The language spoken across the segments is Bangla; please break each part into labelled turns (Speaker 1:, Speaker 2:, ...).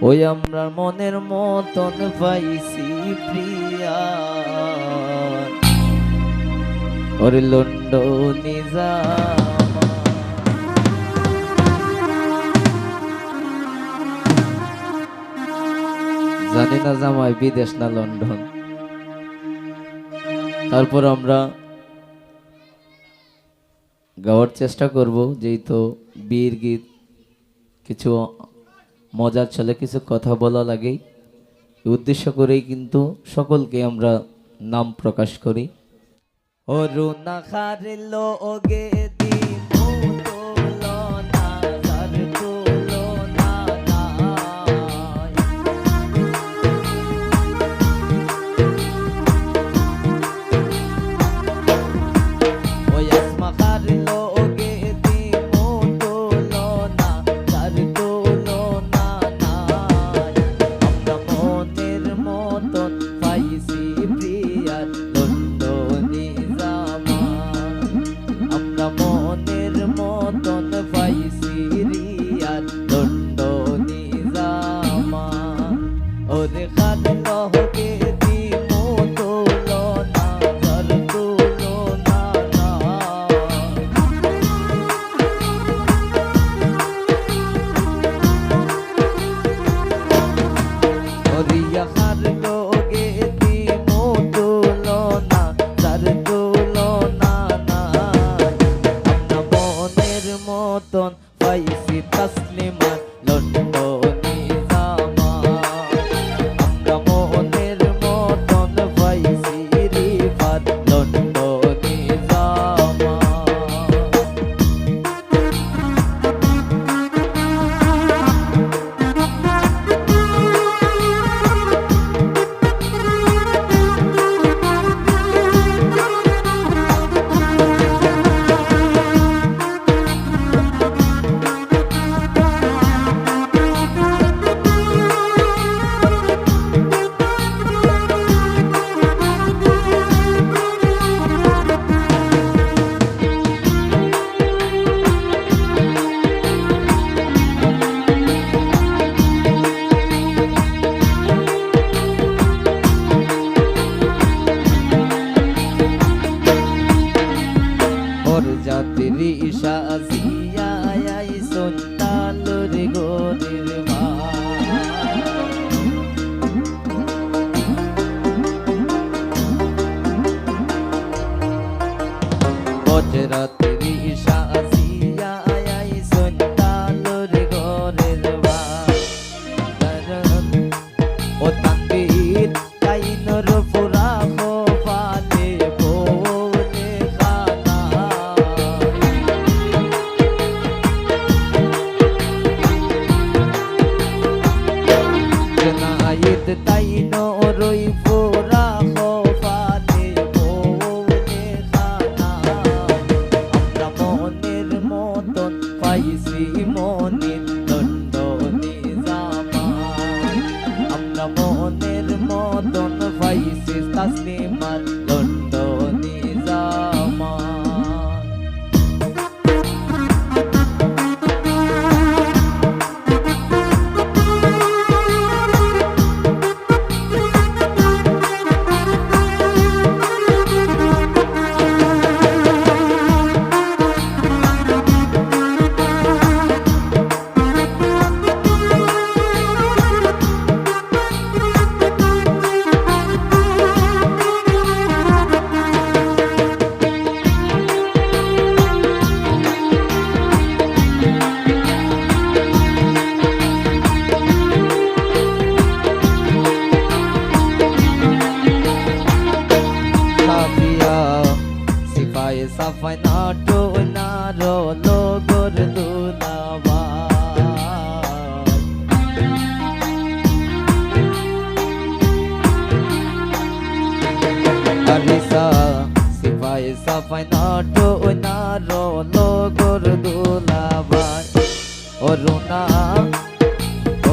Speaker 1: ওই আমরা মনের মতন পাইছি প্রিয়া ওরে লন্ডনে জামা। জানি না জামাই বিদেশ না লন্ডন। তারপর আমরা গাওয়ার চেষ্টা করব, যেহেতু বিয়ের গীত কিছু মজার ছলে কিছু কথা বলা লাগেই, উদ্দেশ্য করেই কিন্তু সকলকে আমরা নাম প্রকাশ করি। অরুণা খারিল ওগে পাইছি তসলিমা লন্ডনে জামা। আমরা মনের মতন পাইছি রিফাত লন্ডনে জামা। যাত্রী সাজিয়া আইসন তালুর গোরের মা। যাত্রী সাজিয়া আইসন তালুর গোরের মা। ও তানবীর কাইনর পুরা খোপাতে বলে খানা। জনায়েত তাইনো রই পুরা খোপাতে বলে খানা। আমরা মনের মতন পাইছি মনের লন্ডনে জামা। আমরা মনের মতন পাইছি তসলিমা লন্ডনে জামা। সাফাই নাটো নারো লগর দুলাবা। আরিসা সিপাই সাফাই নাটো নারো লগর দুলাবা। অরুণা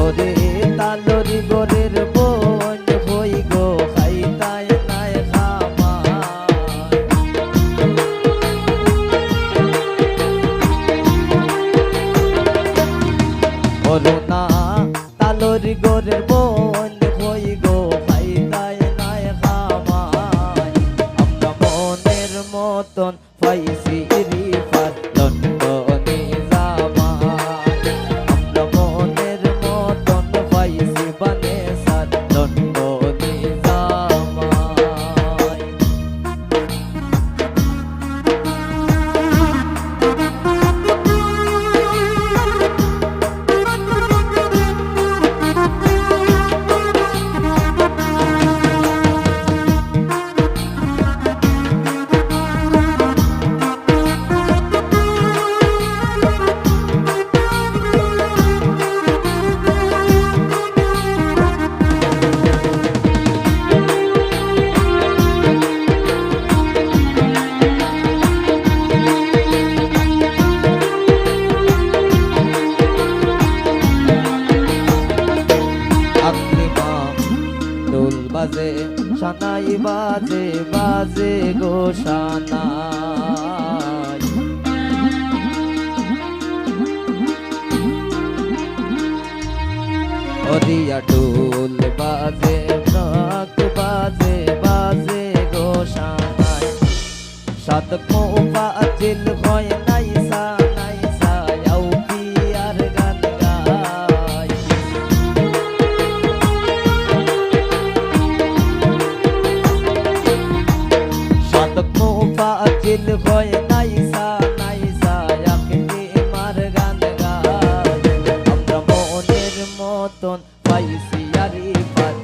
Speaker 1: ওরে তালরি গোরের বোন হই গো খাইতায় নাই খামা। অরুণা তালরি করি গোরের বোন হই গো ফাইদায় নাই খামাই আমরা মনের মতন পাইছি রিফাত লন্ডনে জামাই আমরা মনের মতন পাইছি বানেসার লন্ডনে জামাই ঢোল বাজে সানাই বাজে বাজে গো সানাই ওদিয়া ঢোল বাজে ঢাক বাজে বাজে গো সানাই সাদক মো বাজিল ভয় নাই সানাই সায়াও পিয়ার গান গায় সাদক মো বাজিল ভয় নাই সায়াক মার গান গায় আমরা মনের মতন পাইছি আরিফাত